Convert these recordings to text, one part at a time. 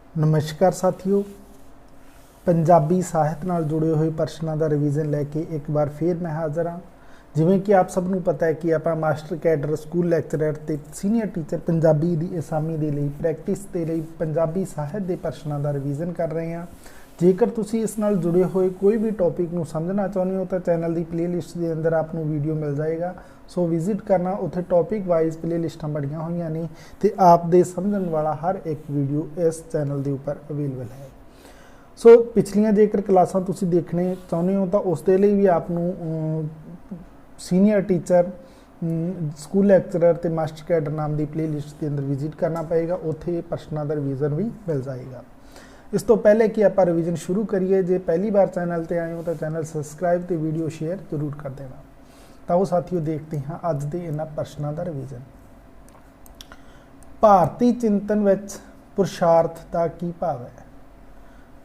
नमस्कार साथियों, पंजाबी साहित्य नाल जुड़े हुए प्रश्नों का रिवीजन लैके एक बार फिर मैं हाज़र हाँ। जिवें कि आप सबनों पता है कि आप मास्टर कैडर स्कूल लैक्चरर ते सीनियर टीचर पंजाबी दी असामी दे लई प्रैक्टिस के लिए पंजाबी साहित्य के प्रश्नों का रिवीजन कर रहे हैं। जेकर तुसी इस नाल जुड़े हुए कोई भी टॉपिक नूं समझना चाहुंदे हो तो चैनल की प्लेलिस्ट के अंदर आपको वीडियो मिल जाएगा। सो विजिट करना, उत्थे टॉपिक वाइज प्लेलिस्टां बड़ियां हुई ने ते आप दे समझण वाला हर एक वीडियो इस चैनल के उपर अवेलेबल है। सो पिछलियां जेकर क्लासां तुसी देखने चाहुंदे हो तो उस दे लई भी आपनूं सीनियर टीचर स्कूल लैक्चरर ते मास्टर कैडर नाम की प्लेलिस्ट के अंदर विजिट करना पएगा। उत्थे प्रश्नों का रिवीजन भी मिल जाएगा। इस तो पहले कि आप रिवीजन शुरू करिए, जे पहली बार चैनल पर आए हो तो चैनल सबसक्राइब तो वीडियो शेयर जरूर कर देना। तो वो साथियों देखते हैं अज के इन्हां प्रश्नों का रिवीजन। भारतीय चिंतन विच पुरुषार्थ का की भाव है?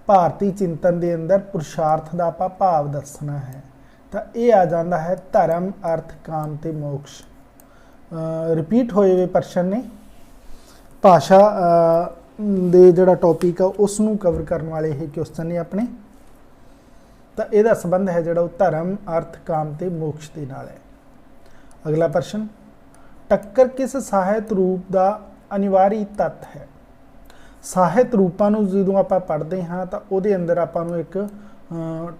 भारतीय चिंतन के अंदर पुरुषार्थ का आपां भाव दसना है तो यह आ जाता है धर्म, अर्थ, काम ते मोक्ष। रिपीट होए हुए प्रश्न ने भाषा दे जिहड़ा टॉपिक है उसनूं कवर करने वाले ये क्वेश्चन ने अपने। तो यदा संबंध है जो धर्म, अर्थ, काम ते मोक्ष के नाल है। अगला प्रश्न, टक्कर किस साहित्य रूप का अनिवार्य तत्व है? साहित्य रूपों को जो आप पढ़ते हाँ तो वो अंदर आपको एक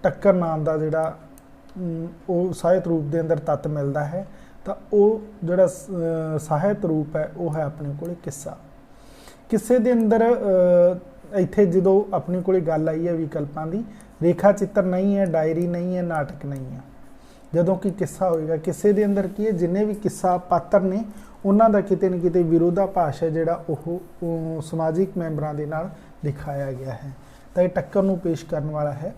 टक्कर नाम का जोड़ा साहित्य रूप के अंदर तत्व मिलता है। तो वो जोड़ा साहित्य रूप है वो है अपने को किस्सा। किस्से के अंदर इत्थे जो अपने को गल आई है विकल्पों की, रेखा चित्र नहीं है, डायरी नहीं है, नाटक नहीं है। जदों कि किस्सा होएगा, किस्से के अंदर की है जिन्हें भी किस्सा पात्र ने उन्हों का किते न किते विरोधाभास है जोड़ा वो समाजिक मैंबरों के नाल दिखाया गया है। तो यह टक्कर नूं पेश करने वाला है।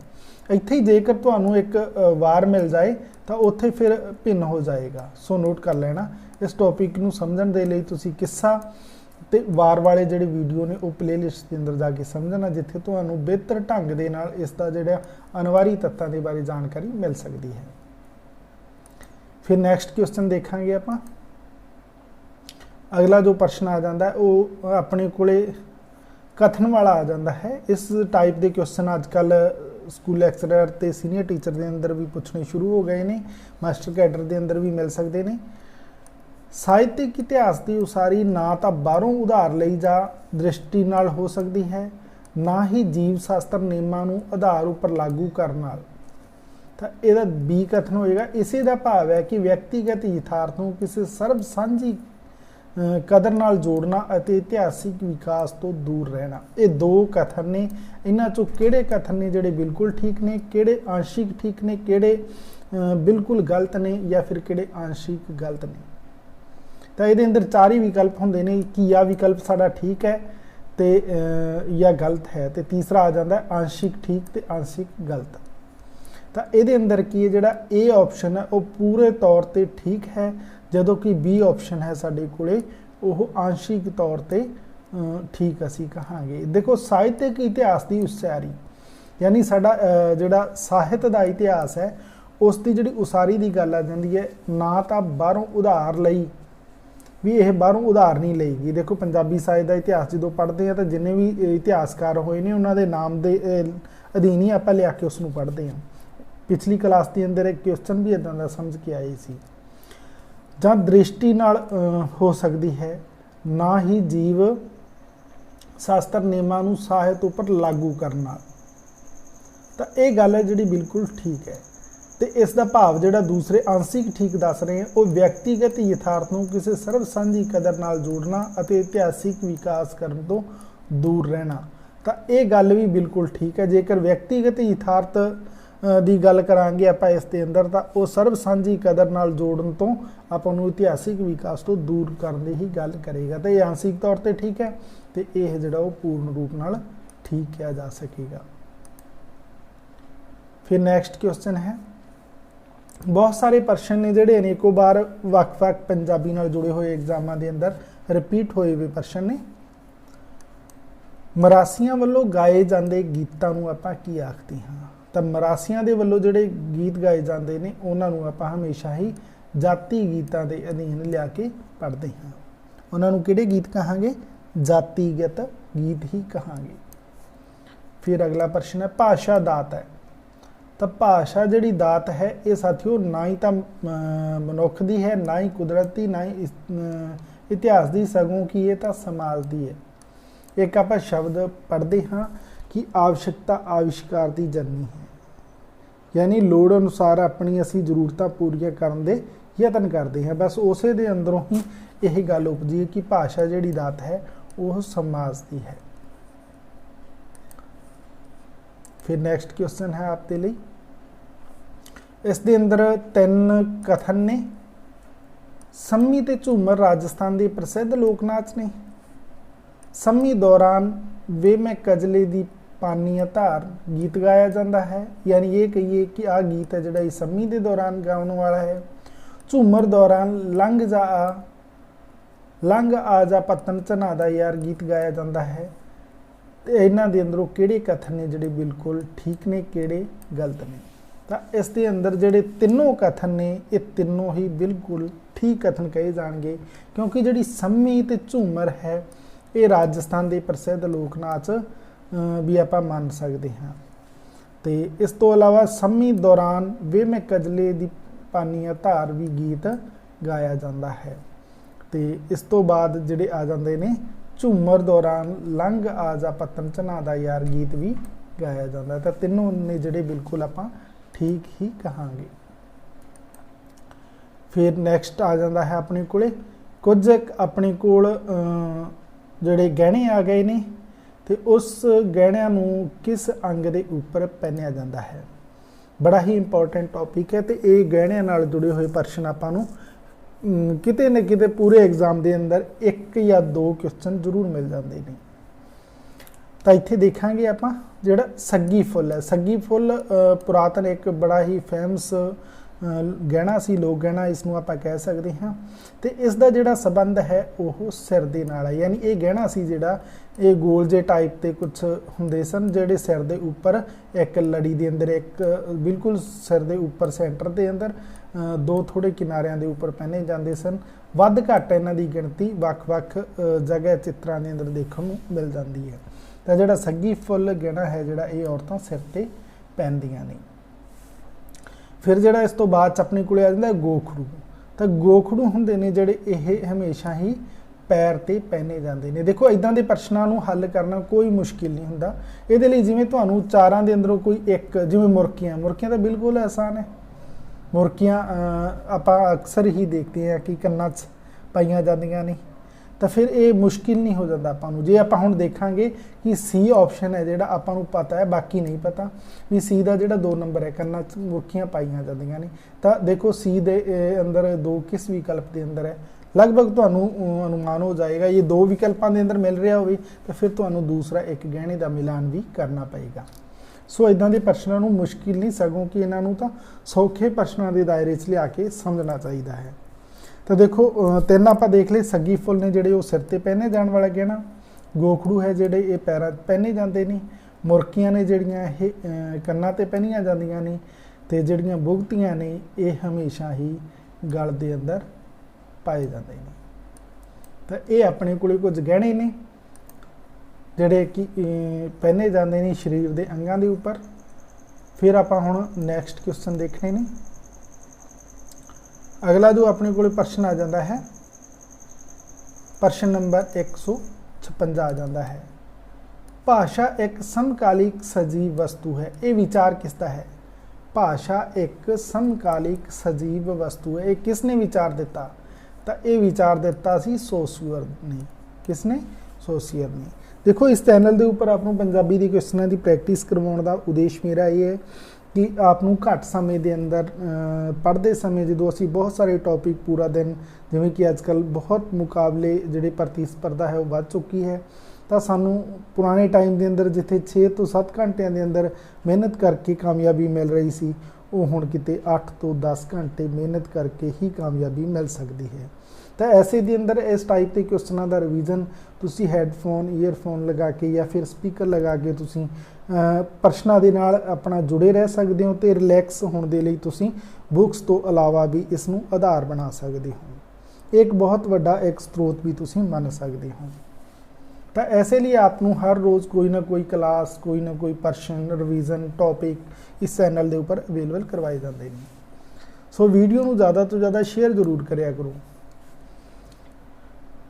इत्थे ही जेकर तुहानूं एक वार मिल जाए तो उत्थे फिर भिन्न हो जाएगा। सो नोट कर लेना। इस टॉपिक नूं समझण दे लई तुसीं किस्सा ते वार वाले जिहड़े वीडियो ने वो प्लेलिस्ट के अंदर जाके समझना, जिथे तुहानूं बेहतर ढंग दे नाल इसका जिहड़ा अनिवार्य तत्तां दे बारे जानकारी मिल सकती है। फिर नैक्सट क्वेश्चन देखांगे आपां। अगला जो प्रश्न आ जाता है वो अपने कोले कथन वाला आ जाता है। इस टाइप के क्वेश्चन अजकल स्कूल लैक्चरर ते सीनियर टीचर के अंदर भी पूछने शुरू हो गए हैं, मास्टर कैडर के अंदर भी मिल सकते हैं। ਸਾਹਿਤਕ इतिहास की उसारी ना तो बाहरों उधार ली जा दृष्टि नाल हो सकती है, ना ही जीव शास्त्र नियमों को आधार उपर लागू करने नाल। तो यह बी कथन होएगा, इसे का भाव है कि व्यक्तिगत यथार्थ को किसी सर्व सांझी कदर नाल जोड़ना और इतिहासिक विकास तो दूर रहना। ये दो कथन ने, इन्हां चों किहड़े कथन ने जिहड़े बिल्कुल ठीक ने, किहड़े आंशिक ठीक ने, किहड़े बिल्कुल गलत ने या फिर किहड़े आंशिक गलत ने। तो ये अंदर चार ही विकल्प होंगे ने कि या विकल्प साडा ठीक है तो या गलत है, तो तीसरा आ जाता है आंशिक ठीक तो आंशिक गलत। तो ये अंदर की है जोड़ा ए ऑप्शन है वो पूरे तौर पर ठीक है, जदों कि बी ऑप्शन है साडे कोले वो आंशिक तौर पर ठीक असी कहांगे। देखो साहित्यक इतिहास की उसारी यानी साडा जोड़ा साहित्य का इतिहास है उसकी जिहड़ी उसारी की गल आ जाती है, ना तो बाहरों उधार लई भी यह बाहरों उधार नहीं लेगी। देखो पंजाबी साहित्य का इतिहास जो पढ़ते हैं तो जिन्हें भी इतिहासकार होए ने उन्होंने नाम के अधीन ही आप लिया के उसनूं पढ़ते हैं। पिछली क्लास के अंदर एक क्वेश्चन भी इदां दा समझ के आए सी। जां दृष्टि नाल हो सकती है, ना ही जीव शास्त्र नियमों को साहित्य उपर लागू करना। तो यह गल है जिहड़ी बिल्कुल ठीक है। तो इसका भाव जोड़ा दूसरे आंशिक ठीक दस रहे हैं वो व्यक्तिगत यथार्थ को किसी सर्व सांझी कदर नाल जोड़ना और इतिहासिक विकास करने तो दूर रहना। तो ये गल भी बिल्कुल ठीक है। जेकर व्यक्तिगत यथार्थ की गल करांगे आप इसके अंदर तो वो सर्व सांझी कदर नाल जोड़न तो आपको इतिहासिक विकास तो दूर करने ही गल करेगा। तो ये आंशिक तौर पर ठीक है, तो यह जोड़ा वो पूर्ण रूप नाल ठीक किया जा सकेगा। फिर नैक्सट क्वेश्चन है, बहुत सारे प्रश्न ने जोड़े अनेकों बार वक्-वक् पंजाबी नाल जुड़े हुए एग्जामों के अंदर रिपीट होए हुए प्रश्न ने। मरासियां वालों गाए जाते गीतों को आपां की आखते हाँ? तो मरासियां दे वालों जोड़े गीत गाए जाते हैं उन्होंने आपां हमेशा ही जाति गीतों के अधीन लिया के पढ़ते हाँ। उन्होंने किहड़े गीत कहांगे? जातिगत गीत ही कहांगे। फिर अगला प्रश्न है भाषा दात है। तो भाषा जिहड़ी दात है ये साथियों ना ही तो मनुख दी है, ना ही कुदरती, ना ही इतिहास की, सगों की ये तो समाज की है। एक आप शब्द पढ़ते हाँ कि आवश्यकता आविष्कार की जननी है, यानी लोड़ अनुसार अपनी असी जरूरतां पूरीआं करन दे यतन करते हैं। बस उसे दे अंदरों ही यही गल उपजी कि भाषा जिहड़ी दात है वह समाज की है। फिर नैक्सट क्वेश्चन है आपके लिए, इस दे अंदर 3 कथन ने। सम्मी ते झूमर राजस्थान के प्रसिद्ध लोक नाच ने। सम्मी दौरान वे मैं कजले दी पानी धार गीत गाया जाता है, यानी ये कहिए कि आ गीत है जिहड़ा सम्मी के दौरान गाने वाला है। झूमर दौरान लंघ आ जा पतन झना दा यार गीत गाया जाता है। तो इन्हां दे अंदरों किहड़े कथन ने जिहड़े बिल्कुल ठीक ने, किहड़े गलत ने। तो इस दे अंदर जिहड़े तीनों कथन ने ये तीनों ही बिल्कुल ठीक कथन कहे जाएंगे, क्योंकि जिहड़ी सम्मी ते झूमर है ये राजस्थान के प्रसिद्ध लोक नाच भी आप मान सकते हाँ। तो इस तो अलावा सम्मी दौरान वे मैं कजले दी पानी धार भी गीत गाया जाता है। तो इस तो बाद जिहड़े आ जाते ने झूमर दौरान लंघ आ जा पतन झना दा यार गीत भी गाया जाता है। तो तीनों ने जिहड़े बिल्कुल आप ठीक ही कहांगे। फिर नैक्सट आ जाता है अपने कोले कुछ अपने कोल जिहड़े गहने आ गए ने, तो उस गहणियां नूं किस अंग दे उपर पहनिया जाता है। बड़ा ही इंपॉर्टेंट टॉपिक है। तो ये गहणियां नाल जुड़े हुए प्रश्न आपां नूं किते न किते पूरे एग्जाम के अंदर 1 या 2 क्वेश्चन जरूर मिल जाते हैं। तो इत्थे देखा आपां जिहड़ा सग्गी फुल है। सग्गी फुल पुरातन एक बड़ा ही फेमस गहना सी, लोक गहना इसनूं आपां कह सकते हाँ। तो इसका जिहड़ा संबंध है वह सिर दे नाल है, यानी ये गहना सी जिहड़ा ये गोल जे टाइप के कुछ हुंदे सन जिहड़े सिर दे उपर एक लड़ी दे अंदर, एक बिल्कुल सिर दे उपर सेंटर दे अंदर 2 थोड़े किनारियां दे उपर पहने जाते सन। वध घट इन्हां दी गिणती वख-वख जगह चित्रां दे अंदर देखण नूं मिल जाती है। तो जिहड़ा सग्गी फुल गहना है जिहड़ा ये औरतां सिर ते पहनदियां ने। फिर जिहड़ा इस तो बाद अपने कोले आ जांदा गोखड़ू। तो गोखड़ू हुंदे ने जिहड़े ये हमेशा ही पैर ते पहने जाते हैं। देखो इदां दे प्रश्नां नूं हल करना कोई मुश्किल नहीं हुंदा। इहदे लई जिवें तुहानूं चारां दे अंदरों कोई एक, जिवें मुरकियां तो बिल्कुल आसान है। मुरकियां आपां अक्सर ही देखते हैं कि कन्नां 'च पाईयां जांदियां ने। तो फिर ये मुश्किल नहीं हो जाता आपां नूं। जे आपां हुण देखांगे कि सी ऑप्शन है जिहड़ा आपां नूं पता है, बाकी नहीं पता भी सी दा जिहड़ा 2 नंबर है कन्नां 'च मुरकियां पाईयां जांदियां ने। तो देखो सी दे अंदर 2 किस विकल्प के अंदर है, लगभग तुहानूं अनुमान हो जाएगा। ये 2 विकल्पों के अंदर मिल रहा होवे तो फिर तुहानूं दूसरा एक गहने का मिलान भी करना पएगा। सो इदां दे प्रश्नों नूं मुश्किल नहीं, सगों कि इन्हां नूं तां सौखे प्रश्नों के दायरे 'च लिया के समझना चाहिए है। तो देखो 3 आपां देख ले, सग्गी फुल ने जिहड़े सिर ते पहने जाने वाला गहना, गोखड़ू है जिहड़े ये पैरां पहने जाते हैं, मुरकियां ने जिहड़ियां ये कन्नां ते पहनियां जांदियां ने, ते जिहड़ियां बुगतियां ने ये हमेशा ही गल दे अंदर पाए जाते हैं। तो ये अपने कोले कुछ गहने ने जिहड़े कि पहने जाते हैं शरीर के अंगां दे उपर। फिर आपां हुण नैक्सट क्वेश्चन देखने ने। अगला जो अपने को प्रश्न आ जाता है, प्रश्न नंबर 156 आ जाता है। भाषा एक समकालिक सजीव वस्तु है, ये विचार किसका है? भाषा एक समकालिक सजीव वस्तु है, ये किसने विचार दिता? तो ये विचार दिता सी सोशियर ने। किसने? सोशियर ने। देखो इस चैनल के उपर आपको पंजाबी के क्वेश्चनों की प्रैक्टिस करवाने का उद्देश मेरा ये है कि आपनू घट समय के अंदर पढ़ते समय जो असी बहुत सारे टॉपिक पूरा दिन, जिवें कि आजकल बहुत मुकाबले जिहड़े प्रतिस्पर्धा है वो बढ़ चुकी है, तो सानू पुराने टाइम के अंदर जिथे 6 तो 7 घंटिया के अंदर मेहनत करके कामयाबी मिल रही सी, वो हुण किते 8 तो 10 घंटे मेहनत करके ही कामयाबी मिल सकती है। तो ऐसे के अंदर इस टाइप के क्वेश्चनों का रिवीजन तुसी हैडफोन ईयरफोन लगा के या फिर स्पीकर लगा के तुसी प्रश्नों के नाल अपना जुड़े रह सकते हो, तो रिलैक्स होने के लिए तुसी बुक्स तो अलावा भी इसनूं आधार बना सकते हो, एक बहुत वड्डा एक स्रोत भी तुसी मान सकते हो। ਤਾਂ ਐਸੇ ਲਈ ਆਪ ਨੂੰ ਹਰ ਰੋਜ਼ ਕੋਈ ਨਾ ਕੋਈ ਕਲਾਸ, ਕੋਈ ਨਾ ਕੋਈ ਪਰਸ਼ਨ, ਰਿਵੀਜ਼ਨ, ਟੌਪਿਕ ਇਸ ਚੈਨਲ ਦੇ ਉੱਪਰ ਅਵੇਲੇਬਲ ਕਰਵਾਏ ਜਾਂਦੇ ਨੇ। ਸੋ ਵੀਡੀਓ ਨੂੰ ਜ਼ਿਆਦਾ ਤੋਂ ਜ਼ਿਆਦਾ ਸ਼ੇਅਰ ਜ਼ਰੂਰ ਕਰਿਆ ਕਰੋ।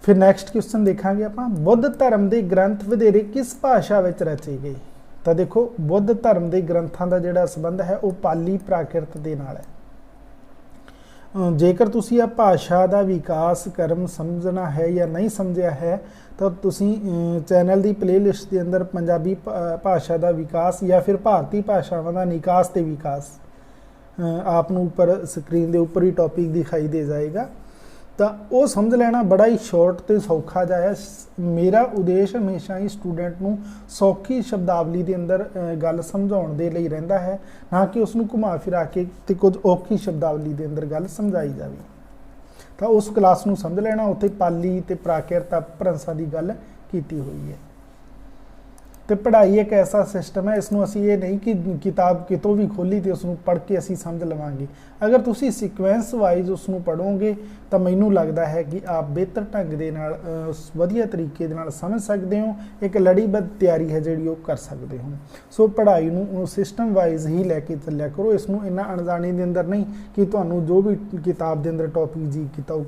ਫਿਰ ਨੈਕਸਟ ਕੁਐਸਚਨ ਦੇਖਾਂਗੇ ਆਪਾਂ, ਬੁੱਧ ਧਰਮ ਦੇ ਗ੍ਰੰਥ ਵਧੇਰੇ ਕਿਸ ਭਾਸ਼ਾ ਵਿੱਚ ਰਚੇ ਗਏ? ਤਾਂ ਦੇਖੋ, ਬੁੱਧ ਧਰਮ ਦੇ ਗ੍ਰੰਥਾਂ ਦਾ ਜਿਹੜਾ ਸੰਬੰਧ ਹੈ ਉਹ ਪਾਲੀ ਪ੍ਰਾਕ੍ਰਿਤ ਦੇ ਨਾਲ ਹੈ। ਜੇਕਰ ਤੁਸੀਂ ਇਹ ਭਾਸ਼ਾ ਦਾ ਵਿਕਾਸ ਕਰਮ ਸਮਝਣਾ ਹੈ ਜਾਂ ਨਹੀਂ ਸਮਝਿਆ ਹੈ ਤਾਂ ਤੁਸੀਂ ਚੈਨਲ ਦੀ ਪਲੇਲਿਸਟ ਦੇ ਅੰਦਰ ਪੰਜਾਬੀ ਭਾਸ਼ਾ ਦਾ ਵਿਕਾਸ ਜਾਂ ਫਿਰ ਭਾਰਤੀ ਭਾਸ਼ਾਵਾਂ ਦਾ ਨਿਕਾਸ ਤੇ ਵਿਕਾਸ ਆਪ ਨੂੰ ਉੱਪਰ ਸਕਰੀਨ ਦੇ ਉੱਪਰ ਹੀ ਟੌਪਿਕ ਦਿਖਾਈ ਦੇ ਜਾਏਗਾ, ਤਾਂ ਉਹ ਸਮਝ ਲੈਣਾ ਬੜਾ ਹੀ ਸ਼ਾਰਟ ਤੇ ਸੌਖਾ ਜਿਹਾ ਹੈ। ਮੇਰਾ ਉਦੇਸ਼ ਹਮੇਸ਼ਾ ਹੀ ਸਟੂਡੈਂਟ ਨੂੰ ਸੌਖੀ ਸ਼ਬਦਾਵਲੀ ਦੇ ਅੰਦਰ ਗੱਲ ਸਮਝਾਉਣ ਦੇ ਲਈ ਰਹਿੰਦਾ ਹੈ, ਨਾ ਕਿ ਉਸ ਨੂੰ ਘੁਮਾ ਫਿਰਾ ਕੇ ਤੇ ਕੁਝ ਔਖੀ ਸ਼ਬਦਾਵਲੀ ਦੇ ਅੰਦਰ ਗੱਲ ਸਮਝਾਈ ਜਾਵੇ। ਤਾਂ ਉਸ ਕਲਾਸ ਨੂੰ ਸਮਝ ਲੈਣਾ, ਉੱਥੇ ਪਾਲੀ ਤੇ ਪ੍ਰਾਕ੍ਰਿਤ ਅਪਭ੍ਰੰਸ਼ਾਂ ਦੀ ਗੱਲ ਕੀਤੀ ਹੋਈ ਹੈ। ਤੇ ਪੜ੍ਹਾਈ ਇੱਕ ਐਸਾ ਸਿਸਟਮ ਹੈ, ਇਸ ਨੂੰ ਅਸੀਂ ਇਹ ਨਹੀਂ ਕਿ ਕਿਤਾਬ ਕਿਤੋਂ ਵੀ ਖੋਲੀ ਤੇ ਉਸ ਨੂੰ ਪੜ੍ਹ ਕੇ ਅਸੀਂ ਸਮਝ ਲਵਾਂਗੇ। ਅਗਰ ਤੁਸੀਂ ਸੀਕੁਐਂਸ ਵਾਈਜ਼ ਉਸ ਨੂੰ ਪੜ੍ਹੋਗੇ ਤਾਂ ਮੈਨੂੰ ਲੱਗਦਾ ਹੈ ਕਿ ਆਪ ਬਿਹਤਰ ਢੰਗ ਦੇ ਨਾਲ ਵਧੀਆ ਤਰੀਕੇ ਦੇ ਨਾਲ ਸਮਝ ਸਕਦੇ ਹੋ, ਇੱਕ ਲੜੀਬੱਧ ਤਿਆਰੀ ਹੈ ਜਿਹੜੀ ਉਹ ਕਰ ਸਕਦੇ ਹੋ। ਸੋ ਪੜ੍ਹਾਈ ਨੂੰ ਸਿਸਟਮ ਵਾਈਜ਼ ਹੀ ਲੈ ਕੇ ਚੱਲਿਆ ਕਰੋ, ਇਸ ਨੂੰ ਇੰਨਾ ਅਣਜਾਣੇ ਦੇ ਅੰਦਰ ਨਹੀਂ ਕਿ ਤੁਹਾਨੂੰ ਜੋ ਵੀ ਕਿਤਾਬ ਦੇ ਅੰਦਰ ਟੌਪਿਕ ਜੀ ਕੀਤਾ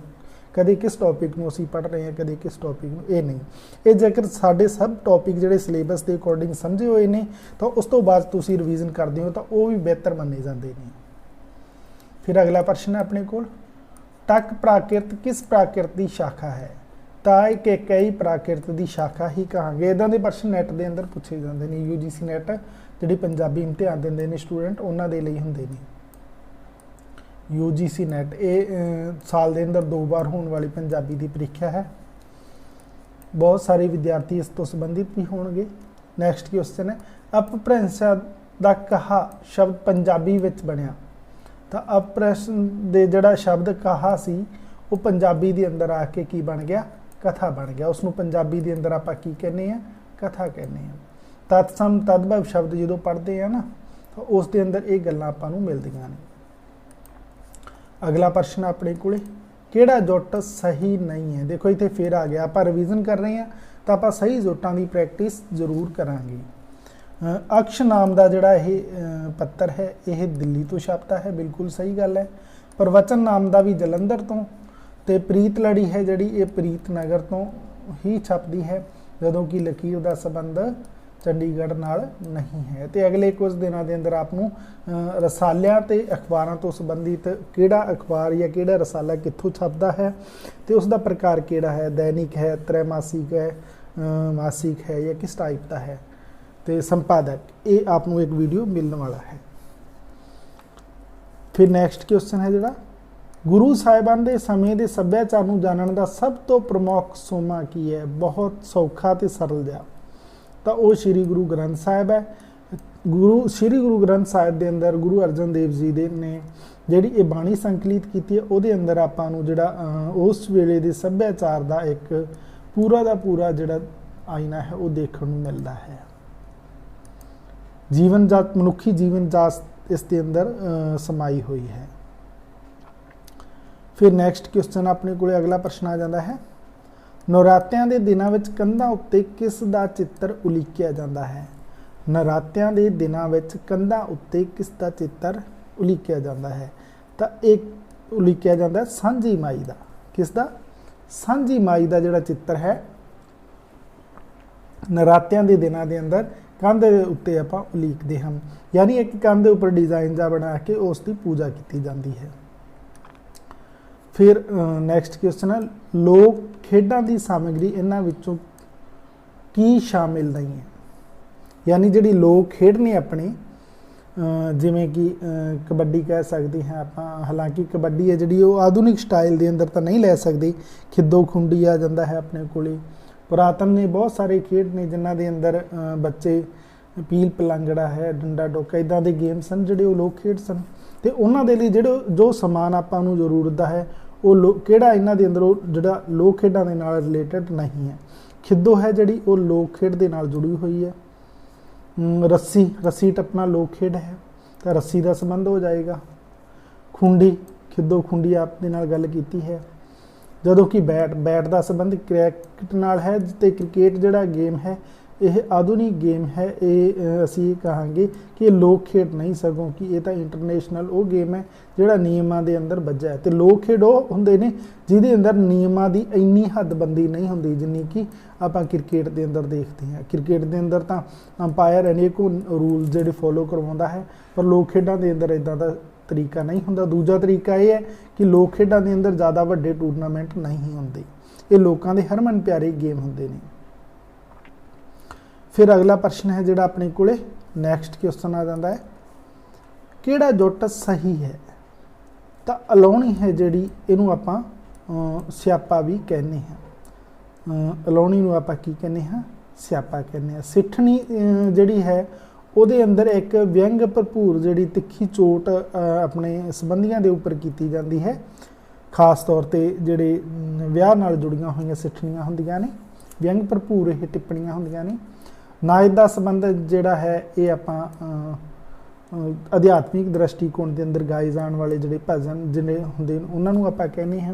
ਕਦੇ ਕਿਸ ਟੌਪਿਕ ਨੂੰ ਅਸੀਂ ਪੜ੍ਹ ਰਹੇ ਹਾਂ, ਕਦੇ ਕਿਸ ਟੌਪਿਕ ਨੂੰ, ਇਹ ਨਹੀਂ। ਇਹ ਜੇਕਰ ਸਾਡੇ ਸਭ ਟੌਪਿਕ ਜਿਹੜੇ ਸਿਲੇਬਸ ਦੇ ਅਕੋਰਡਿੰਗ ਸਮਝੇ ਹੋਏ ਨੇ ਤਾਂ ਉਸ ਤੋਂ ਬਾਅਦ ਤੁਸੀਂ ਰਿਵੀਜ਼ਨ ਕਰਦੇ ਹੋ ਤਾਂ ਉਹ ਵੀ ਬਿਹਤਰ ਮੰਨੇ ਜਾਂਦੇ ਨੇ। ਫਿਰ ਅਗਲਾ ਪ੍ਰਸ਼ਨ ਹੈ ਆਪਣੇ ਕੋਲ, ਟਕ ਪ੍ਰਾਕ੍ਰਿਤ ਕਿਸ ਪ੍ਰਾਕ੍ਰਿਤ ਦੀ ਸ਼ਾਖਾ ਹੈ? ਤਾਂ ਇੱਕ ਕਈ ਪ੍ਰਾਕ੍ਰਿਤ ਦੀ ਸ਼ਾਖਾ ਹੀ ਕਹਾਂਗੇ। ਇਦਾਂ ਦੇ ਪ੍ਰਸ਼ਨ ਨੈਟ ਦੇ ਅੰਦਰ ਪੁੱਛੇ ਜਾਂਦੇ ਨੇ। UGC ਨੈਟ ਜਿਹੜੀ ਪੰਜਾਬੀ ਇਮਤਿਹਾਨ ਦਿੰਦੇ ਨੇ ਸਟੂਡੈਂਟ, ਉਹਨਾਂ ਦੇ ਲਈ ਹੁੰਦੇ ਨੇ। UGC ਨੈਟ ਇਹ ਸਾਲ ਦੇ ਅੰਦਰ 2 ਵਾਰ ਹੋਣ ਵਾਲੀ ਪੰਜਾਬੀ ਦੀ ਪ੍ਰੀਖਿਆ ਹੈ। ਬਹੁਤ ਸਾਰੇ ਵਿਦਿਆਰਥੀ ਇਸ ਤੋਂ ਸੰਬੰਧਿਤ ਵੀ ਹੋਣਗੇ। ਨੈਕਸਟ ਕੁਐਸਚਨ ਹੈ, ਅਪਭ੍ਰੰਸ਼ਾਂ ਦਾ ਕਹਾ ਸ਼ਬਦ ਪੰਜਾਬੀ ਵਿੱਚ ਬਣਿਆ? ਤਾਂ ਅਪਭ੍ਰੰਸ਼ ਦੇ ਜਿਹੜਾ ਸ਼ਬਦ ਕਹਾ ਸੀ ਉਹ ਪੰਜਾਬੀ ਦੇ ਅੰਦਰ ਆ ਕੇ ਕੀ ਬਣ ਗਿਆ? ਕਥਾ ਬਣ ਗਿਆ। ਉਸ ਨੂੰ ਪੰਜਾਬੀ ਦੇ ਅੰਦਰ ਆਪਾਂ ਕੀ ਕਹਿੰਦੇ ਆ? ਕਥਾ ਕਹਿੰਦੇ ਆ। ਤਤਸਮ ਤਦਭਵ ਸ਼ਬਦ ਜਦੋਂ ਪੜ੍ਹਦੇ ਆ ਨਾ ਤਾਂ ਉਸ ਦੇ ਅੰਦਰ ਇਹ ਗੱਲਾਂ ਆਪਾਂ ਨੂੰ ਮਿਲਦੀਆਂ ਨੇ। ਅਗਲਾ ਪ੍ਰਸ਼ਨ ਆਪਣੇ ਕੋਲੇ, ਕਿਹੜਾ ਜੁੱਟ ਸਹੀ ਨਹੀਂ ਹੈ? ਦੇਖੋ ਇੱਥੇ ਫਿਰ ਆ ਗਿਆ, ਆਪਾਂ ਰਿਵੀਜ਼ਨ ਕਰ ਰਹੇ ਹਾਂ ਤਾਂ ਆਪਾਂ ਸਹੀ ਜੁੱਟਾਂ ਦੀ ਪ੍ਰੈਕਟਿਸ ਜ਼ਰੂਰ ਕਰਾਂਗੇ। ਅਕਸ਼ ਨਾਮ ਦਾ ਜਿਹੜਾ ਇਹ ਪੱਤਰ ਹੈ ਇਹ ਦਿੱਲੀ ਤੋਂ ਛਪਦਾ ਹੈ, ਬਿਲਕੁਲ ਸਹੀ ਗੱਲ ਹੈ। ਪ੍ਰਵਚਨ ਨਾਮ ਦਾ ਵੀ ਜਲੰਧਰ ਤੋਂ, ਤੇ ਪ੍ਰੀਤ ਲੜੀ ਹੈ ਜਿਹੜੀ ਇਹ ਪ੍ਰੀਤ ਨਗਰ ਤੋਂ ਹੀ ਛਪਦੀ ਹੈ, ਜਦੋਂ ਕਿ ਲਕੀਰ ਦਾ ਸੰਬੰਧ ਚੰਡੀਗੜ੍ਹ ਨਾਲ ਨਹੀਂ ਹੈ। ਤੇ ਅਗਲੇ ਕੁਝ ਦਿਨਾਂ ਦੇ ਅੰਦਰ ਆਪ ਨੂੰ ਰਸਾਲਿਆਂ ਤੇ ਅਖਬਾਰਾਂ ਤੋਂ ਸੰਬੰਧਿਤ ਕਿਹੜਾ ਅਖਬਾਰ ਜਾਂ ਕਿਹੜਾ ਰਸਾਲਾ ਕਿੱਥੋਂ ਛਪਦਾ ਹੈ ਤੇ ਉਸ ਦਾ ਪ੍ਰਕਾਰ ਕਿਹੜਾ ਹੈ, ਦੈਨਿਕ ਹੈ, ਤ੍ਰੈਮਾਸਿਕ ਹੈ, ਮਾਸਿਕ ਹੈ ਜਾਂ ਕਿਸ ਟਾਈਪ ਦਾ ਹੈ, ਤੇ ਸੰਪਾਦਕ, ਇਹ ਆਪ ਨੂੰ ਇੱਕ ਵੀਡੀਓ ਮਿਲਣ ਵਾਲਾ ਹੈ। ਫਿਰ ਨੈਕਸਟ ਕੁਐਸਚਨ ਹੈ ਜਿਹੜਾ, ਗੁਰੂ ਸਾਹਿਬਾਨ ਦੇ ਸਮੇਂ ਦੇ ਸੱਭਿਆਚਾਰ ਨੂੰ ਜਾਣਨ ਦਾ ਸਭ ਤੋਂ ਪ੍ਰਮੁੱਖ ਸੋਮਾ ਕੀ ਹੈ? ਬਹੁਤ ਸੌਖਾ ਤੇ ਸਰਲ ਜਿਹਾ, ਤਾਂ ਉਹ ਸ਼੍ਰੀ ਗੁਰੂ ਗ੍ਰੰਥ ਸਾਹਿਬ ਹੈ। ਸ਼੍ਰੀ ਗੁਰੂ ਗ੍ਰੰਥ ਸਾਹਿਬ ਦੇ ਅੰਦਰ ਗੁਰੂ ਅਰਜਨ ਦੇਵ ਜੀ ਦੇ ਨੇ ਜਿਹੜੀ ਇਹ ਬਾਣੀ ਸੰਕਲਿਤ ਕੀਤੀ ਹੈ, ਉਹਦੇ ਅੰਦਰ ਆਪਾਂ ਨੂੰ ਜਿਹੜਾ ਉਸ ਵੇਲੇ ਦੇ ਸੱਭਿਆਚਾਰ ਦਾ ਇੱਕ ਪੂਰਾ ਦਾ ਪੂਰਾ ਜਿਹੜਾ ਆਇਨਾ ਹੈ ਉਹ ਦੇਖਣ ਨੂੰ ਮਿਲਦਾ ਹੈ। ਜੀਵਨ ਜਾਤ, ਮਨੁੱਖੀ ਜੀਵਨ ਜਾਤ ਇਸ ਦੇ ਅੰਦਰ ਸਮਾਈ ਹੋਈ ਹੈ। ਫਿਰ ਨੈਕਸਟ ਕੁਐਸਚਨ ਆਪਣੇ ਕੋਲੇ ਅਗਲਾ ਪ੍ਰਸ਼ਨ ਆ ਜਾਂਦਾ ਹੈ, ਨਵਰਾਤਿਆਂ ਦੇ ਦਿਨਾਂ ਵਿੱਚ ਕੰਧਾਂ ਉੱਤੇ ਕਿਸ ਦਾ ਚਿੱਤਰ ਉਲੀਕਿਆ ਜਾਂਦਾ ਹੈ? ਨਵਰਾਤਿਆਂ ਦੇ ਦਿਨਾਂ ਵਿੱਚ ਕੰਧਾਂ ਉੱਤੇ ਕਿਸ ਦਾ ਚਿੱਤਰ ਉਲੀਕਿਆ ਜਾਂਦਾ ਹੈ? ਤਾਂ ਇਹ ਉਲੀਕਿਆ ਜਾਂਦਾ ਸਾਂਝੀ ਮਾਈ ਦਾ। ਕਿਸ ਦਾ? ਸਾਂਝੀ ਮਾਈ ਦਾ ਜਿਹੜਾ ਚਿੱਤਰ ਹੈ ਨਵਰਾਤਿਆਂ ਦੇ ਦਿਨਾਂ ਦੇ ਅੰਦਰ ਕੰਧ ਦੇ ਉੱਤੇ ਆਪਾਂ ਉਲੀਕਦੇ ਹਾਂ, ਯਾਨੀ ਇੱਕ ਕੰਧ ਦੇ ਉੱਪਰ ਡਿਜ਼ਾਈਨ ਜਿਹਾ ਬਣਾ ਕੇ ਉਸ ਦੀ ਪੂਜਾ ਕੀਤੀ ਜਾਂਦੀ ਹੈ। ਫਿਰ ਨੈਕਸਟ ਕੁਐਸਚਨ ਹੈ, ਲੋਕ ਖੇਡਾਂ ਦੀ ਸਾਮਗਰੀ ਇਹਨਾਂ ਵਿੱਚੋਂ ਕੀ ਸ਼ਾਮਿਲ ਨਹੀਂ ਹੈ? ਯਾਨੀ ਜਿਹੜੀ ਲੋਕ ਖੇਡ ਨੇ ਆਪਣੇ, ਜਿਵੇਂ ਕਿ ਕਬੱਡੀ ਕਹਿ ਸਕਦੇ ਹਾਂ ਆਪਾਂ, ਹਾਲਾਂਕਿ ਕਬੱਡੀ ਹੈ ਜਿਹੜੀ ਉਹ ਆਧੁਨਿਕ ਸਟਾਈਲ ਦੇ ਅੰਦਰ ਤਾਂ ਨਹੀਂ ਲੈ ਸਕਦੇ, ਖਿੱਦੋ ਖੁੰਡੀ ਆ ਜਾਂਦਾ ਹੈ ਆਪਣੇ ਕੋਲੇ। ਪੁਰਾਤਨ ਨੇ ਬਹੁਤ ਸਾਰੇ ਖੇਡ ਨੇ ਜਿਨ੍ਹਾਂ ਦੇ ਅੰਦਰ ਬੱਚੇ ਪੀਲ ਪਲੰਗੜਾ ਹੈ, ਡੰਡਾ ਡੋਕਾ, ਇੱਦਾਂ ਦੇ ਗੇਮ ਸਨ ਜਿਹੜੇ ਉਹ ਲੋਕ ਖੇਡ ਸਨ। ਤੇ ਉਹਨਾਂ ਦੇ ਲਈ ਜੋ ਸਮਾਨ ਆਪਾਂ ਨੂੰ ਜ਼ਰੂਰਤ ਦਾ ਹੈ ਉਹ ਕਿਹੜਾ ਇਹਨਾਂ ਦੇ ਅੰਦਰ ਉਹ ਜਿਹੜਾ ਲੋਕ ਖੇਡਾਂ ਦੇ ਨਾਲ ਰਿਲੇਟਡ ਨਹੀਂ ਹੈ। ਖਿੱਦੋ ਹੈ ਜਿਹੜੀ ਉਹ ਲੋਕ ਖੇਡ ਦੇ ਨਾਲ ਜੁੜੀ ਹੋਈ ਹੈ। ਰੱਸੀ ਟੱਪਣਾ ਲੋਕ ਖੇਡ ਹੈ ਤਾਂ ਰੱਸੀ ਦਾ ਸੰਬੰਧ ਹੋ ਜਾਏਗਾ। ਖੁੰਡੀ, ਖਿੱਦੋ ਖੁੰਡੀ ਆਪ ਦੇ ਨਾਲ ਗੱਲ ਕੀਤੀ ਹੈ। ਜਦੋਂ ਕਿ ਬੈਟ ਦਾ ਸੰਬੰਧ ਕ੍ਰਿਕਟ ਨਾਲ ਹੈ ਤੇ ਕ੍ਰਿਕਟ ਜਿਹੜਾ ਗੇਮ ਹੈ ਇਹ ਆਧੁਨਿਕ ਗੇਮ ਹੈ। ਇਹ ਅਸੀਂ ਕਹਾਂਗੇ ਕਿ ਇਹ ਲੋਕ ਖੇਡ ਨਹੀਂ, ਸਗੋਂ ਕਿ ਇਹ ਤਾਂ ਇੰਟਰਨੈਸ਼ਨਲ ਉਹ ਗੇਮ ਹੈ ਜਿਹੜਾ ਨਿਯਮਾਂ ਦੇ ਅੰਦਰ ਬੱਝਾ ਹੈ। ਤੇ ਲੋਕ ਖੇਡ ਉਹ ਹੁੰਦੇ ਨੇ ਜਿਹਦੇ ਅੰਦਰ ਨਿਯਮਾਂ ਦੀ ਇੰਨੀ ਹੱਦਬੰਦੀ ਨਹੀਂ ਹੁੰਦੀ ਜਿੰਨੀ ਕਿ ਆਪਾਂ ਕ੍ਰਿਕਟ ਦੇ ਅੰਦਰ ਦੇਖਦੇ ਹਾਂ। ਕ੍ਰਿਕਟ ਦੇ ਅੰਦਰ ਤਾਂ ਅੰਪਾਇਰ ਅਨੇਕੋਂ ਰੂਲ ਜਿਹੜੇ ਫੋਲੋ ਕਰਵਾਉਂਦਾ ਹੈ, ਪਰ ਲੋਕ ਖੇਡਾਂ ਦੇ ਅੰਦਰ ਇਦਾਂ ਦਾ ਤਰੀਕਾ ਨਹੀਂ ਹੁੰਦਾ। ਦੂਜਾ ਤਰੀਕਾ ਇਹ ਹੈ ਕਿ ਲੋਕ ਖੇਡਾਂ ਦੇ ਅੰਦਰ ਜ਼ਿਆਦਾ ਵੱਡੇ ਟੂਰਨਾਮੈਂਟ ਨਹੀਂ ਹੁੰਦੇ, ਇਹ ਲੋਕਾਂ ਦੇ ਹਰਮਨ ਪਿਆਰੇ ਗੇਮ ਹੁੰਦੇ ਨੇ। ਫਿਰ ਅਗਲਾ ਪ੍ਰਸ਼ਨ ਹੈ ਜਿਹੜਾ ਆਪਣੇ ਕੋਲੇ ਨੈਕਸਟ ਕੁਐਸਚਨ ਆ ਜਾਂਦਾ ਹੈ, ਕਿਹੜਾ ਜੁੱਟ ਸਹੀ ਹੈ? ਤਾਂ ਅਲਾਉਣੀ ਹੈ ਜਿਹੜੀ, ਇਹਨੂੰ ਆਪਾਂ ਸਿਆਪਾ ਵੀ ਕਹਿੰਦੇ ਹਾਂ। ਅਲਾਉਣੀ ਨੂੰ ਆਪਾਂ ਕੀ ਕਹਿੰਦੇ ਹਾਂ? ਸਿਆਪਾ ਕਹਿੰਦੇ ਹਾਂ। ਸਿੱਠਣੀ ਜਿਹੜੀ ਹੈ ਉਹਦੇ ਅੰਦਰ ਇੱਕ ਵਿਅੰਗ ਭਰਪੂਰ ਜਿਹੜੀ ਤਿੱਖੀ ਚੋਟ ਆਪਣੇ ਸੰਬੰਧੀਆਂ ਦੇ ਉੱਪਰ ਕੀਤੀ ਜਾਂਦੀ ਹੈ। ਖਾਸ ਤੌਰ ਤੇ ਜਿਹੜੇ ਵਿਆਹ ਨਾਲ ਜੁੜੀਆਂ ਹੋਈਆਂ ਸਿੱਠਣੀਆਂ ਹੁੰਦੀਆਂ ਨੇ, ਵਿਅੰਗ ਭਰਪੂਰ ਇਹ ਟਿੱਪਣੀਆਂ ਹੁੰਦੀਆਂ ਨੇ। ਨਾਚ ਦਾ ਸੰਬੰਧ ਜਿਹੜਾ ਹੈ ਇਹ ਆਪਾਂ ਅਧਿਆਤਮਿਕ ਦ੍ਰਿਸ਼ਟੀਕੋਣ ਦੇ ਅੰਦਰ ਗਾਏ ਜਾਣ ਵਾਲੇ ਜਿਹੜੇ ਭਜਨ ਜਿਹੜੇ ਹੁੰਦੇ ਨੇ ਉਹਨਾਂ ਨੂੰ ਆਪਾਂ ਕਹਿੰਦੇ ਹਾਂ।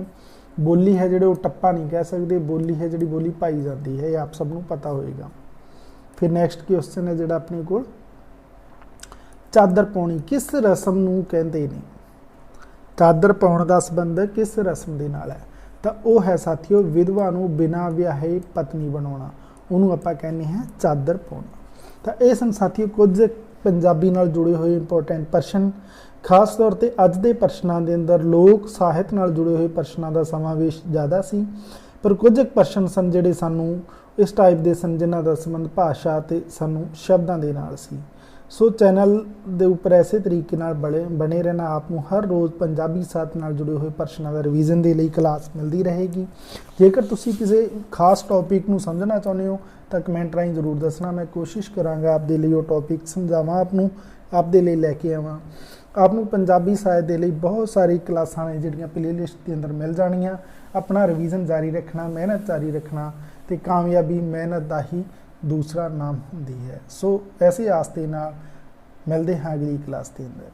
ਬੋਲੀ ਹੈ ਜਿਹੜੇ ਉਹ ਟੱਪਾ ਨਹੀਂ ਕਹਿ ਸਕਦੇ, ਬੋਲੀ ਹੈ ਜਿਹੜੀ ਬੋਲੀ ਪਾਈ ਜਾਂਦੀ ਹੈ, ਇਹ ਆਪ ਸਭ ਨੂੰ ਪਤਾ ਹੋਏਗਾ। ਫਿਰ ਨੈਕਸਟ ਕੁਐਸਚਨ ਹੈ ਜਿਹੜਾ ਆਪਣੇ ਕੋਲ, ਚਾਦਰ ਪਾਉਣੀ ਕਿਸ ਰਸਮ ਨੂੰ ਕਹਿੰਦੇ ਨੇ? ਚਾਦਰ ਪਾਉਣ ਦਾ ਸੰਬੰਧ ਕਿਸ ਰਸਮ ਦੇ ਨਾਲ ਹੈ? ਤਾਂ ਉਹ ਹੈ ਸਾਥੀਓ ਵਿਧਵਾ ਨੂੰ ਬਿਨਾਂ ਵਿਆਹੇ ਪਤਨੀ ਬਣਾਉਣਾ, ਉਹਨੂੰ ਆਪਾਂ ਕਹਿੰਦੇ ਹਾਂ ਚਾਦਰ ਪਾਉਣਾ। ਤਾਂ ਇਹ ਸਨ ਸਾਥੀਓ ਕੁਝ ਪੰਜਾਬੀ ਨਾਲ ਜੁੜੇ ਹੋਏ ਇੰਪੋਰਟੈਂਟ ਪ੍ਰਸ਼ਨ। ਖਾਸ ਤੌਰ ਤੇ ਅੱਜ ਦੇ ਪ੍ਰਸ਼ਨਾਂ ਦੇ ਅੰਦਰ ਲੋਕ ਸਾਹਿਤ ਨਾਲ ਜੁੜੇ ਹੋਏ ਪ੍ਰਸ਼ਨਾਂ ਦਾ ਸਮਾਵੇਸ਼ ਜ਼ਿਆਦਾ ਸੀ, ਪਰ ਕੁਝ ਪ੍ਰਸ਼ਨ ਸਨ ਜਿਹੜੇ ਸਾਨੂੰ ਇਸ ਟਾਈਪ ਦੇ ਸਨ ਜਿਨ੍ਹਾਂ ਦਾ ਸੰਬੰਧ ਭਾਸ਼ਾ ਤੇ ਸਾਨੂੰ ਸ਼ਬਦਾਂ ਦੇ ਨਾਲ ਸੀ। ਸੋ ਚੈਨਲ ਦੇ ਉੱਪਰ ਐਸੇ ਤਰੀਕੇ ਨਾਲ ਬਣੇ ਰਹਿਣਾ। ਆਪ ਨੂੰ ਹਰ ਰੋਜ਼ ਪੰਜਾਬੀ ਸਾਹਿਤ ਨਾਲ ਜੁੜੇ ਹੋਏ ਪ੍ਰਸ਼ਨਾਂ ਦਾ ਰਿਵੀਜ਼ਨ ਦੇ ਲਈ ਕਲਾਸ ਮਿਲਦੀ ਰਹੇਗੀ। ਜੇਕਰ ਤੁਸੀਂ ਕਿਸੇ ਖਾਸ ਟੌਪਿਕ ਨੂੰ ਸਮਝਣਾ ਚਾਹੁੰਦੇ ਹੋ ਤਾਂ ਕਮੈਂਟ ਰਾਹੀਂ ਜ਼ਰੂਰ ਦੱਸਣਾ, ਮੈਂ ਕੋਸ਼ਿਸ਼ ਕਰਾਂਗਾ ਆਪ ਦੇ ਲਈ ਉਹ ਟੌਪਿਕ ਸਮਝਾਵਾਂ, ਆਪ ਨੂੰ ਆਪ ਦੇ ਲਈ ਲੈ ਕੇ ਆਵਾਂ। ਆਪ ਨੂੰ ਪੰਜਾਬੀ ਸਾਹਿਤ ਦੇ ਲਈ ਬਹੁਤ ਸਾਰੀ ਕਲਾਸਾਂ ਨੇ ਜਿਹੜੀਆਂ ਪਲੇਲਿਸਟ ਦੇ ਅੰਦਰ ਮਿਲ ਜਾਣੀਆਂ। ਆਪਣਾ ਰਿਵੀਜ਼ਨ ਜਾਰੀ ਰੱਖਣਾ, ਮਿਹਨਤ ਜਾਰੀ ਰੱਖਣਾ ਤੇ ਕਾਮਯਾਬੀ ਮਿਹਨਤ ਦਾ ਹੀ ਦੂਸਰਾ ਨਾਮ ਹੁੰਦੀ ਹੈ। ਸੋ ਐਸੀ ਆਸ ਦੇ ਨਾਲ ਮਿਲਦੇ ਹਾਂ ਅਗਲੀ ਕਲਾਸ ਦੇ ਅੰਦਰ।